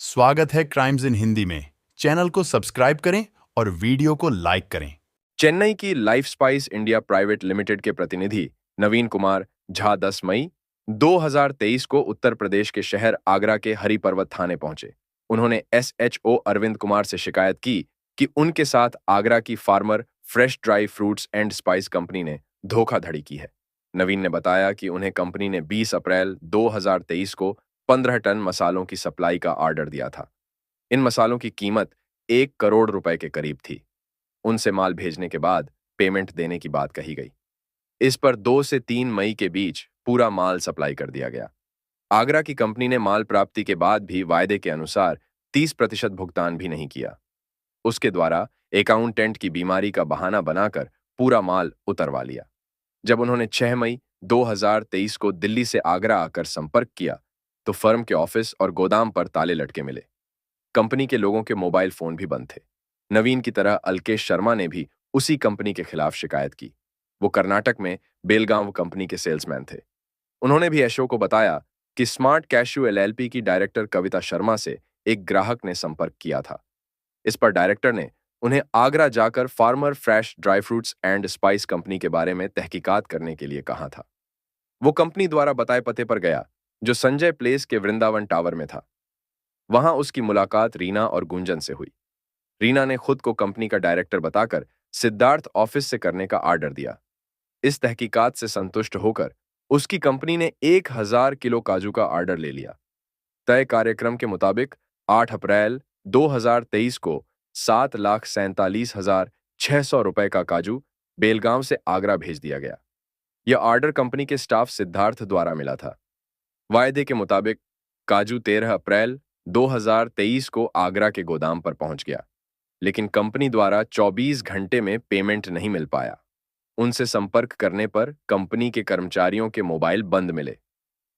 स्वागत है क्राइम्स इन हिंदी में। चैनल को सब्सक्राइब करें और वीडियो को लाइक करें। चेन्नई की life spice India private limited के प्रतिनिधि नवीन कुमार झा 10 मई 2023 को उत्तर प्रदेश के शहर आगरा के हरिपर्वत थाने पहुंचे। उन्होंने एसएचओ अरविंद कुमार से शिकायत की कि उनके साथ आगरा की farmer fresh dry fruits and spice company ने धोखाधड़ी की है। नवीन ने बताया कि उन्हें कंपनी ने 20 अप्रैल 2023 को 15 टन मसालों की सप्लाई का ऑर्डर दिया था। इन मसालों की कीमत 1 करोड़ रुपए के करीब थी। उनसे माल भेजने के बाद पेमेंट देने की बात कही गई। इस पर 2 से 3 मई के बीच पूरा माल सप्लाई कर दिया गया। आगरा की कंपनी ने माल प्राप्ति के बाद भी वायदे के अनुसार 30% भुगतान भी नहीं किया। उसके द्वारा अकाउंटेंट की बीमारी का बहाना बनाकर पूरा माल उतरवा लिया। जब उन्होंने 6 मई 2023 को दिल्ली से आगरा आकर संपर्क किया तो फर्म के ऑफिस और गोदाम पर ताले लटके मिले। कंपनी के लोगों के मोबाइल फोन भी बंद थे। नवीन की तरह अलकेश शर्मा ने भी उसी कंपनी के खिलाफ शिकायत की। वो कर्नाटक में बेलगांव कंपनी के सेल्समैन थे। उन्होंने भी एशो को बताया कि स्मार्ट कैश्यू एलएलपी की डायरेक्टर कविता शर्मा से एक ग्राहक ने संपर्क किया था। इस पर डायरेक्टर ने उन्हें आगरा जाकर farmer fresh dry fruits and spice company के बारे में तहकीकात करने के लिए कहा था। वो कंपनी द्वारा बताए पते पर गया, जो संजय प्लेस के वृंदावन टावर में था। वहां उसकी मुलाकात रीना और गुंजन से हुई। रीना ने खुद को कंपनी का डायरेक्टर बताकर सिद्धार्थ ऑफिस से करने का ऑर्डर दिया। इस तहकीकात से संतुष्ट होकर उसकी कंपनी ने 1000 किलो काजू का ऑर्डर ले लिया। तय कार्यक्रम के मुताबिक 8 अप्रैल 2023 को 7,47,600 रुपए का काजू बेलगांव से आगरा भेज दिया गया। यह ऑर्डर कंपनी के स्टाफ सिद्धार्थ द्वारा मिला था। वायदे के मुताबिक काजू 13 अप्रैल 2023 को आगरा के गोदाम पर पहुंच गया, लेकिन कंपनी द्वारा 24 घंटे में पेमेंट नहीं मिल पाया। उनसे संपर्क करने पर कंपनी के कर्मचारियों के मोबाइल बंद मिले।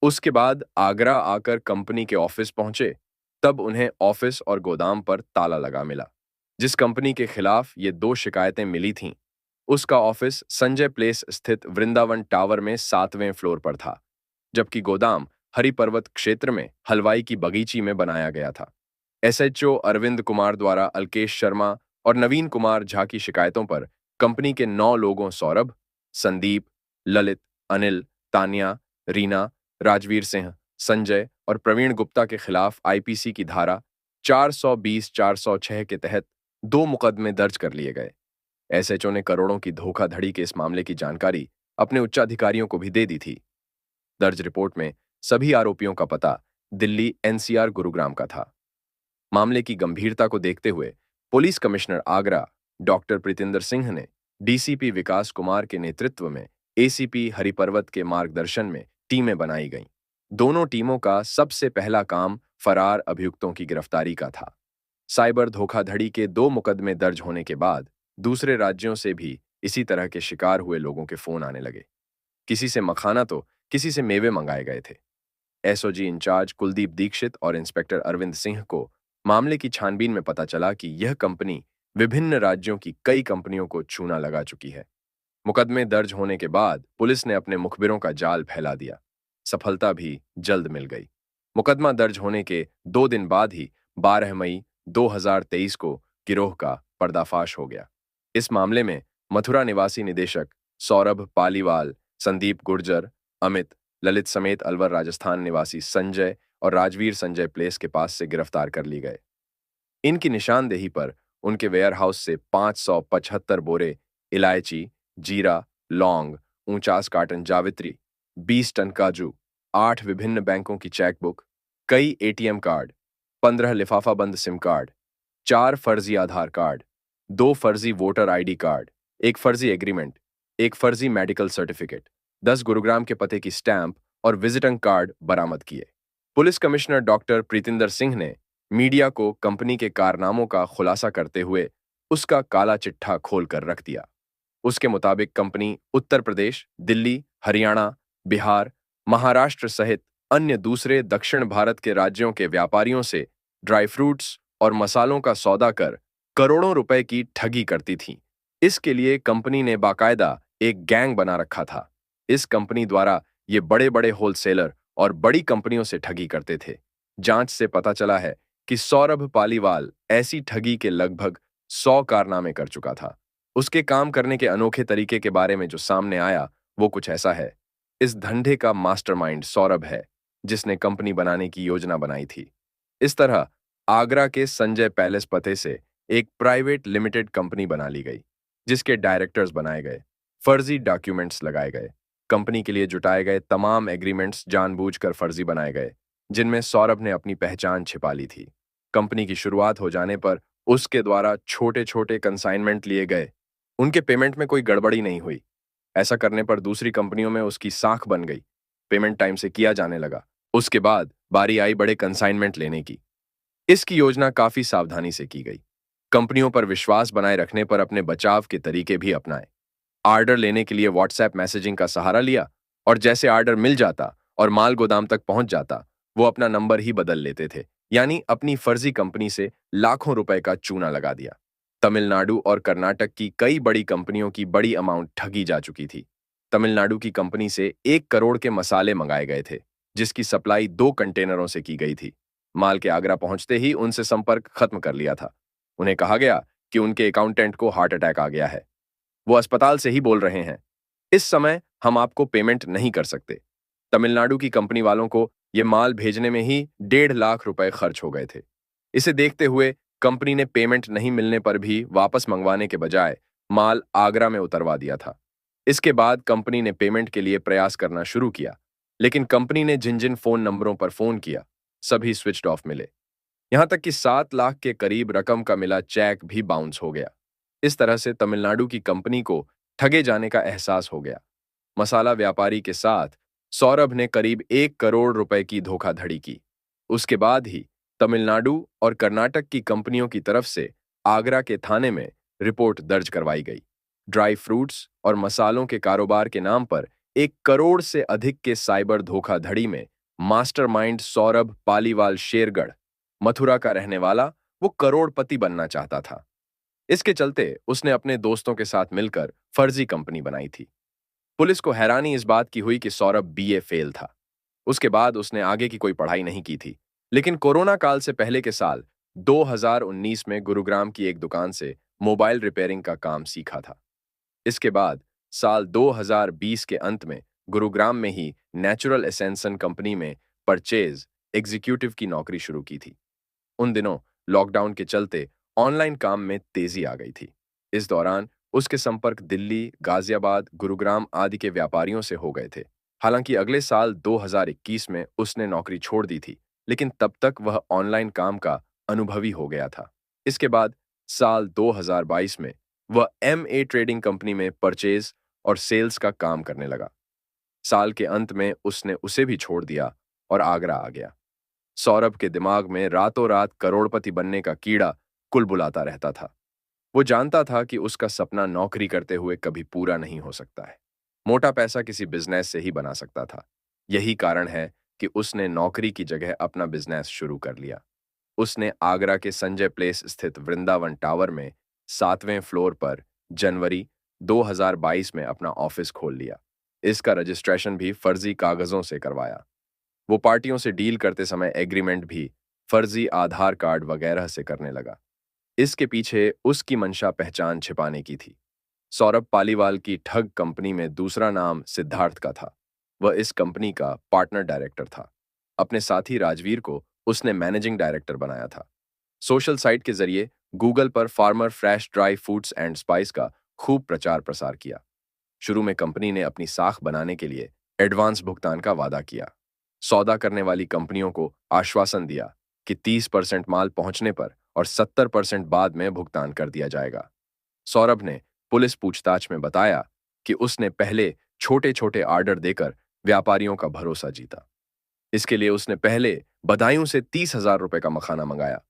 उसके बाद आगरा आकर कंपनी के ऑफिस पहुंचे, तब उन्हें ऑफिस और गोदाम पर ताला लगा मिला। जिस कंपनी के खिलाफ ये 2 शिकायतें मिली थीं, उसका ऑफिस संजय प्लेस स्थित वृंदावन टावर में 7वें फ्लोर पर था, जबकि गोदाम हरिपर्वत क्षेत्र में हलवाई की बगीची में बनाया गया था। एसएचओ अरविंद कुमार द्वारा अलकेश शर्मा और नवीन कुमार झा की शिकायतों पर कंपनी के 9 लोगों सौरभ, संदीप, ललित, अनिल, तानिया, रीना, राजवीर सिंह, संजय और प्रवीण गुप्ता के खिलाफ आईपीसी की धारा 420-406 के तहत 2 मुकदमे दर्ज कर लिए गए। एसएचओ ने करोड़ों की धोखाधड़ी के इस मामले की जानकारी अपने उच्चाधिकारियों को भी दे दी थी। दर्ज रिपोर्ट में सभी आरोपियों का पता दिल्ली एनसीआर गुरुग्राम का था। मामले की गंभीरता को देखते हुए police commissioner Agra doctor Pritinder Singh ने डीसीपी विकास कुमार के नेतृत्व में एसीपी हरिपर्वत के मार्गदर्शन में टीमें बनाई गईं। दोनों टीमों का सबसे पहला काम फरार अभियुक्तों की गिरफ्तारी का था। साइबर धोखाधड़ी के 2 मुकदमे दर्ज होने के बाद दूसरे राज्यों से भी इसी तरह के शिकार हुए लोगों के फोन आने लगे। किसी से मखाना तो किसी से मेवे मंगाए गए थे। एसओजी इंचार्ज कुलदीप दीक्षित और इंस्पेक्टर अरविंद सिंह को मामले की छानबीन में पता चला कि यह कंपनी विभिन्न राज्यों की कई कंपनियों को चूना लगा चुकी है। मुकदमे दर्ज होने के बाद पुलिस ने अपने मुखबिरों का जाल फैला दिया। सफलता भी जल्द मिल गई। मुकदमा दर्ज होने के 2 दिन बाद ही 12 मई 2023 को गिरोह का पर्दाफाश हो गया। इस मामले में मथुरा निवासी निदेशक सौरभ पालीवाल, संदीप गुर्जर, अमित, ललित समेत अलवर राजस्थान निवासी संजय और राजवीर संजय प्लेस के पास से गिरफ्तार कर ली गए। इनकी निशानदेही पर उनके वेयरहाउस से 575 बोरे इलायची, जीरा, लौंग, 49 कार्टन जावित्री, 20 टन काजू, 8 विभिन्न बैंकों की चेकबुक, कई एटीएम कार्ड, 15 लिफाफाबंद सिम कार्ड, 4 फर्जी आधार कार्ड, 2 फर्जी वोटर आईडी कार्ड, 1 फर्जी एग्रीमेंट, 1 फर्जी मेडिकल सर्टिफिकेट, 10 गुरुग्राम के पते की स्टैंप और विजिटिंग कार्ड बरामद किए। Police commissioner doctor Pritinder Singh ने मीडिया को कंपनी के कारनामों का खुलासा करते हुए उसका काला चिट्ठा खोलकर रख दिया। उसके मुताबिक कंपनी उत्तर प्रदेश, दिल्ली, हरियाणा, बिहार, महाराष्ट्र सहित अन्य दूसरे दक्षिण भारत के राज्यों के व्यापारियों से ड्राई फ्रूट्स और मसालों का सौदा कर करोड़ों रुपए की ठगी करती थी। इसके लिए कंपनी ने बाकायदा एक गैंग बना रखा था। इस कंपनी द्वारा ये बड़े-बड़े होलसेलर और बड़ी कंपनियों से ठगी करते थे। जांच से पता चला है कि सौरभ पालीवाल ऐसी ठगी के लगभग 100 कारनामे कर चुका था। उसके काम करने के अनोखे तरीके के बारे में जो सामने आया वो कुछ ऐसा है। इस धंधे का मास्टरमाइंड सौरभ है, जिसने कंपनी बनाने की योजना बनाई थी। इस तरह आगरा के संजय पैलेस पते से एक प्राइवेट लिमिटेड कंपनी बना ली गई, जिसके डायरेक्टर्स बनाए गए, फर्जी डॉक्यूमेंट्स लगाए गए, कंपनी के लिए जुटाए गए तमाम एग्रीमेंट्स जानबूझकर फर्जी बनाए गए, जिनमें सौरभ ने अपनी पहचान छिपा ली थी। कंपनी की शुरुआत हो जाने पर उसके द्वारा छोटे छोटे कंसाइनमेंट लिए गए। उनके पेमेंट में कोई गड़बड़ी नहीं हुई। ऐसा करने पर दूसरी कंपनियों में उसकी साख बन गई। पेमेंट टाइम से किया जाने लगा। उसके बाद बारी आई बड़े कंसाइनमेंट लेने की। इसकी योजना काफी सावधानी से की गई। कंपनियों पर विश्वास बनाए रखने पर अपने बचाव के तरीके भी अपनाए। ऑर्डर लेने के लिए व्हाट्सएप मैसेजिंग का सहारा लिया और जैसे ऑर्डर मिल जाता और माल गोदाम तक पहुंच जाता, वो अपना नंबर ही बदल लेते थे, यानी अपनी फर्जी कंपनी से लाखों रुपए का चूना लगा दिया। तमिलनाडु और कर्नाटक की कई बड़ी कंपनियों की बड़ी अमाउंट ठगी जा चुकी थी। तमिलनाडु की कंपनी से 1 करोड़ के मसाले मंगाए गए थे, जिसकी सप्लाई 2 कंटेनरों से की गई थी। माल के आगरा पहुंचते ही उनसे संपर्क खत्म कर लिया था। उन्हें कहा गया कि उनके अकाउंटेंट को हार्ट अटैक आ गया है, वो अस्पताल से ही बोल रहे हैं, इस समय हम आपको पेमेंट नहीं कर सकते। तमिलनाडु की कंपनी वालों को यह माल भेजने में ही 1.5 लाख रुपए खर्च हो गए थे। इसे देखते हुए कंपनी ने पेमेंट नहीं मिलने पर भी वापस मंगवाने के बजाय माल आगरा में उतरवा दिया था। इसके बाद कंपनी ने पेमेंट के लिए प्रयास करना शुरू किया, लेकिन कंपनी ने जिन जिन फोन नंबरों पर फोन किया, सभी स्विच्ड ऑफ मिले। यहां तक कि 7 लाख के करीब रकम का मिला चेक भी बाउंस हो गया। इस तरह से तमिलनाडु की कंपनी को ठगे जाने का एहसास हो गया। मसाला व्यापारी के साथ सौरभ ने करीब 1 करोड़ रुपए की धोखाधड़ी की। उसके बाद ही तमिलनाडु और कर्नाटक की कंपनियों की तरफ से आगरा के थाने में रिपोर्ट दर्ज करवाई गई। ड्राई फ्रूट्स और मसालों के कारोबार के नाम पर 1 करोड़ से अधिक के साइबर धोखाधड़ी में मास्टरमाइंड सौरभ पालीवाल शेरगढ़, मथुरा का रहने वाला, वो करोड़पति बनना चाहता था। इसके चलते उसने अपने दोस्तों के साथ मिलकर फर्जी कंपनी बनाई थी। पुलिस को हैरानी इस बात की हुई कि सौरभ बीए फेल था। उसके बाद उसने आगे की कोई पढ़ाई नहीं की थी, लेकिन कोरोना काल से पहले के साल 2019 में गुरुग्राम की एक दुकान से मोबाइल रिपेयरिंग का काम सीखा था। इसके बाद साल 2020 के अंत में गुरुग्राम में ही नेचुरल एसेंसन कंपनी में परचेज एग्जीक्यूटिव की नौकरी शुरू की थी। उन दिनों लॉकडाउन के चलते ऑनलाइन काम में तेजी आ गई थी। इस दौरान उसके संपर्क दिल्ली, गाजियाबाद, गुरुग्राम आदि के व्यापारियों से हो गए थे। हालांकि अगले साल 2021 में उसने नौकरी छोड़ दी थी, लेकिन तब तक वह ऑनलाइन काम का अनुभवी हो गया था। इसके बाद साल 2022 में वह एमए ट्रेडिंग कंपनी में परचेज और सेल्स का काम करने लगा। साल के अंत में उसने उसे भी छोड़ दिया और आगरा आ गया। सौरभ के दिमाग में रातों रात करोड़पति बनने का कीड़ा कुलबुलाता रहता था। वो जानता था कि उसका सपना नौकरी करते हुए कभी पूरा नहीं हो सकता है। मोटा पैसा किसी बिजनेस से ही बना सकता था। यही कारण है कि उसने नौकरी की जगह अपना बिजनेस शुरू कर लिया। उसने आगरा के संजय प्लेस स्थित वृंदावन टावर में 7वें फ्लोर पर जनवरी 2022 में अपना ऑफिस खोल लिया। इसका रजिस्ट्रेशन भी फर्जी कागजों से करवाया। वो पार्टियों से डील करते समय एग्रीमेंट भी फर्जी आधार कार्ड वगैरह से करने लगा। इसके पीछे उसकी मंशा पहचान छिपाने की थी। सौरभ पालीवाल की ठग कंपनी में दूसरा नाम सिद्धार्थ का था। वह इस कंपनी का पार्टनर डायरेक्टर था। अपने साथी राजवीर को उसने मैनेजिंग डायरेक्टर बनाया था। सोशल साइट के जरिए गूगल पर farmer fresh dry foods and spice का खूब प्रचार प्रसार किया। शुरू में कंपनी ने अपनी साख बनाने के लिए एडवांस भुगतान का वादा किया। सौदा करने वाली कंपनियों को आश्वासन दिया कि 30% माल पहुंचने पर और 70% बाद में भुगतान कर दिया जाएगा। सौरभ ने पुलिस पूछताछ में बताया कि उसने पहले छोटे छोटे ऑर्डर देकर व्यापारियों का भरोसा जीता। इसके लिए उसने पहले बदायूं से 30,000 रुपए का मखाना मंगाया।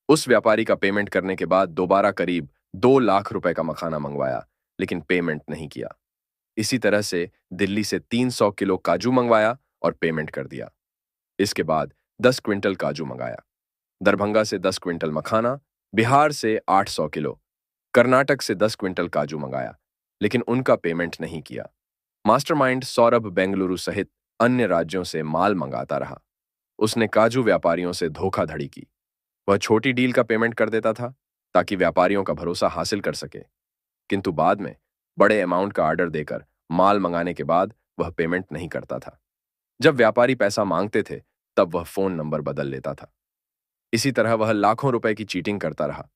उस व्यापारी का पेमेंट करने के बाद दोबारा करीब 2 लाख रुपए का मखाना मंगवाया, लेकिन पेमेंट नहीं किया। इसी तरह से दिल्ली से 300 किलो काजू मंगवाया और पेमेंट कर दिया। इसके बाद 10 क्विंटल काजू मंगाया। दरभंगा से 10 क्विंटल मखाना, बिहार से 800 किलो, कर्नाटक से 10 क्विंटल काजू मंगाया, लेकिन उनका पेमेंट नहीं किया। मास्टरमाइंड सौरभ बेंगलुरु सहित अन्य राज्यों से माल मंगाता रहा। उसने काजू व्यापारियों से धोखाधड़ी की। वह छोटी डील का पेमेंट कर देता था ताकि व्यापारियों का भरोसा हासिल कर सके, किंतु बाद में बड़े अमाउंट का ऑर्डर देकर माल मंगाने के बाद वह पेमेंट नहीं करता था। जब व्यापारी पैसा मांगते थे तब वह फोन नंबर बदल लेता था। इसी तरह वह लाखों रुपए की चीटिंग करता रहा।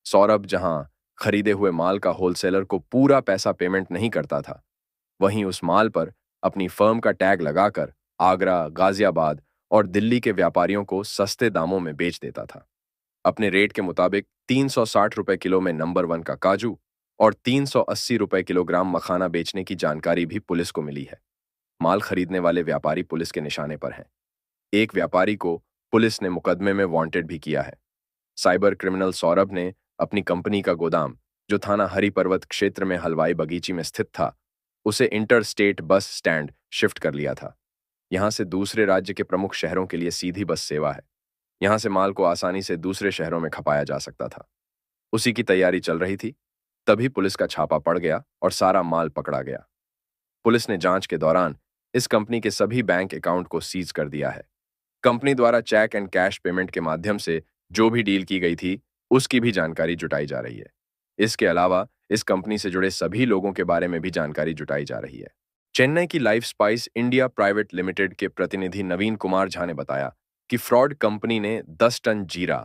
सौरभ जहां खरीदे हुए माल का होलसेलर को पूरा पैसा पेमेंट नहीं करता था, वहीं उस माल पर अपनी फर्म का टैग लगाकर आगरा, गाजियाबाद और दिल्ली के व्यापारियों को सस्ते दामों में बेच देता था। अपने रेट के मुताबिक 360 रुपए किलो में नंबर 1 का काजू और 380 रुपए किलोग्राम मखाना बेचने की जानकारी भी पुलिस को मिली है। माल खरीदने वाले व्यापारी पुलिस के निशाने पर हैं। एक व्यापारी को पुलिस ने मुकदमे में वांटेड भी किया है। साइबर क्रिमिनल सौरभ ने अपनी कंपनी का गोदाम, जो थाना हरि पर्वत क्षेत्र में हलवाई बगीची में स्थित था, उसे inter state bus stand shift कर लिया था। यहां से दूसरे राज्य के प्रमुख शहरों के लिए सीधी बस सेवा है। यहां से माल को आसानी से दूसरे शहरों में खपाया जा सकता था। उसी की तैयारी चल रही थी, तभी पुलिस का छापा पड़ गया और सारा माल पकड़ा गया। पुलिस ने जांच के दौरान इस कंपनी के सभी बैंक अकाउंट को सीज कर दिया है। कंपनी द्वारा चेक एंड कैश पेमेंट के माध्यम से जो भी डील की गई थी, उसकी भी जानकारी जुटाई जा रही है। इसके अलावा इस कंपनी से जुड़े सभी लोगों के बारे में भी जानकारी जुटाई जा रही है। चेन्नई की life spice India private limited के प्रतिनिधि नवीन कुमार झा ने बताया कि फ्रॉड कंपनी ने 10 टन जीरा,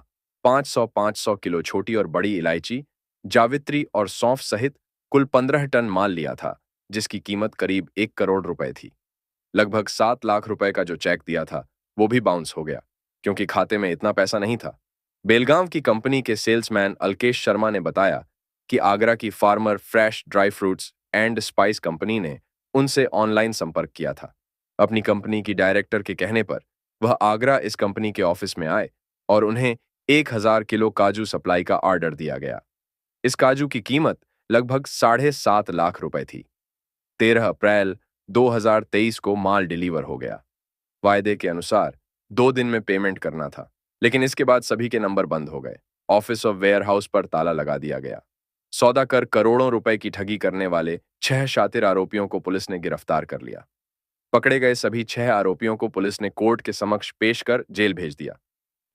500 किलो छोटी और बड़ी इलायची, जावित्री और सौंफ सहित कुल 15 टन माल लिया था, जिसकी कीमत करीब 1 करोड़ रुपए थी। लगभग 7 लाख रुपए का जो चेक दिया था, वो भी बाउंस हो गया, क्योंकि खाते में इतना पैसा नहीं था। बेलगांव की कंपनी के सेल्समैन अल्केश शर्मा ने बताया कि आगरा की farmer fresh dry fruits and spice company ने उनसे ऑनलाइन संपर्क किया था। अपनी कंपनी की डायरेक्टर के कहने पर वह आगरा इस कंपनी के ऑफिस में आए और उन्हें 1000 किलो काजू सप्लाई का ऑर्डर दिया गया। इस काजू की कीमत लगभग 7.5 लाख रुपए थी। 13 अप्रैल 2023 को माल डिलीवर हो गया। वायदे के अनुसार 2 दिन में पेमेंट करना था, लेकिन इसके बाद सभी के नंबर बंद हो गए। ऑफिस ऑफ वेयरहाउस पर ताला लगा दिया गया। सौदा कर करोड़ों रुपए की ठगी करने वाले 6 शातिर आरोपियों को पुलिस ने गिरफ्तार कर लिया। पकड़े गए सभी 6 आरोपियों को पुलिस ने कोर्ट के समक्ष पेश कर जेल भेज दिया।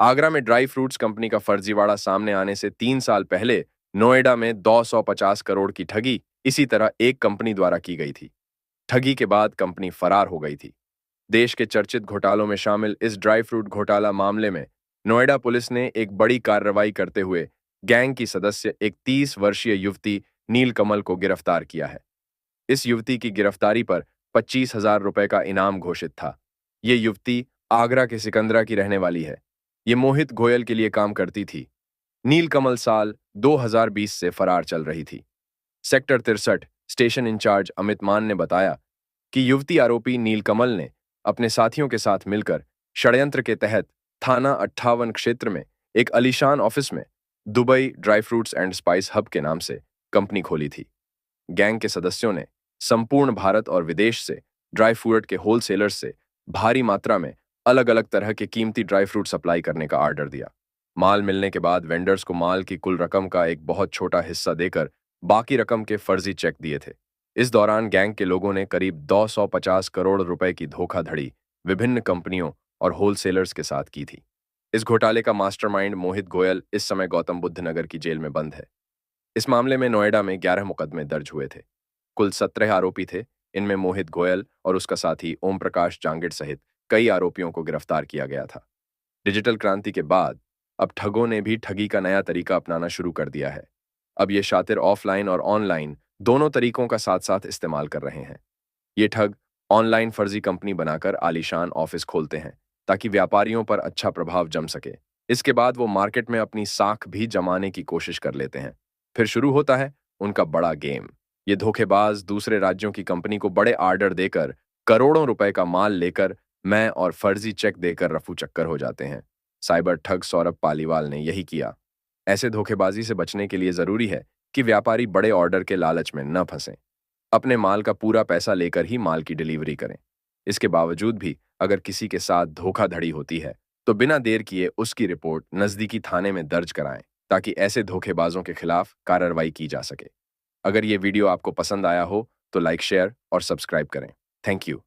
आगरा में ड्राई फ्रूट्स कंपनी का फर्जीवाड़ा सामने आने से 3 साल पहले नोएडा में 250 करोड़ की ठगी इसी तरह एक कंपनी द्वारा की गई थी। ठगी के बाद कंपनी फरार हो गई थी। देश के चर्चित घोटालों में शामिल इस ड्राई फ्रूट घोटाला मामले में नोएडा पुलिस ने एक बड़ी कार्रवाई करते हुए गैंग की सदस्य एक 30 वर्षीय युवती नीलकमल को गिरफ्तार किया है। इस युवती की गिरफ्तारी पर 25,000 रुपए का इनाम घोषित था। ये युवती आगरा के सिकंदरा की रहने वाली है। ये मोहित गोयल के लिए काम करती थी। नीलकमल साल 2020 से फरार चल रही थी। सेक्टर 63 स्टेशन इंचार्ज अमित मान ने बताया कि युवती आरोपी नीलकमल ने अपने साथियों के साथ मिलकर षड्यंत्र के तहत थाना 58 क्षेत्र में एक आलीशान ऑफिस में Dubai dry fruits and spice hub के नाम से कंपनी खोली थी। गैंग के सदस्यों ने संपूर्ण भारत और विदेश से ड्राई फ्रूट के होलसेलर्स से भारी मात्रा में अलग अलग तरह के कीमती ड्राई फ्रूट सप्लाई करने का ऑर्डर दिया। माल मिलने के बाद वेंडर्स को माल की कुल रकम का एक बहुत छोटा हिस्सा देकर बाकी रकम के फर्जी चेक दिए थे। इस दौरान गैंग के लोगों ने करीब 250 करोड़ रुपए की धोखाधड़ी विभिन्न कंपनियों और होलसेलर्स के साथ की थी। इस घोटाले का मास्टरमाइंड मोहित गोयल इस समय गौतम बुद्ध नगर की जेल में बंद है। इस मामले में नोएडा में 11 मुकदमे दर्ज हुए थे। कुल 17 आरोपी थे। इनमें मोहित गोयल और उसका साथी ओम प्रकाश जांगिड सहित कई आरोपियों को गिरफ्तार किया गया था। डिजिटल क्रांति के बाद अब ठगों ने भी ठगी का नया तरीका अपनाना शुरू कर दिया है। अब ये शातिर ऑफलाइन और ऑनलाइन दोनों तरीकों का साथ साथ इस्तेमाल कर रहे हैं। ये ठग ऑनलाइन फर्जी कंपनी बनाकर आलीशान ऑफिस खोलते हैं ताकि व्यापारियों पर अच्छा प्रभाव जम सके। इसके बाद वो मार्केट में अपनी साख भी जमाने की कोशिश कर लेते हैं। फिर शुरू होता है उनका बड़ा गेम। ये धोखेबाज दूसरे राज्यों की कंपनी को बड़े ऑर्डर देकर करोड़ों रुपए का माल लेकर मैं और फर्जी चेक देकर रफू चक्कर हो जाते हैं। साइबर ठग सौरभ पालीवाल ने यही किया। ऐसे धोखेबाजी से बचने के लिए जरूरी है कि व्यापारी बड़े ऑर्डर के लालच में न फंसें। अपने माल का पूरा पैसा लेकर ही माल की डिलीवरी करें। इसके बावजूद भी अगर किसी के साथ धोखाधड़ी होती है तो बिना देर किए उसकी रिपोर्ट नजदीकी थाने में दर्ज कराएं ताकि ऐसे धोखेबाजों के खिलाफ कार्रवाई की जा सके। अगर ये वीडियो आपको पसंद आया हो तो लाइक, शेयर और सब्सक्राइब करें। Thank you.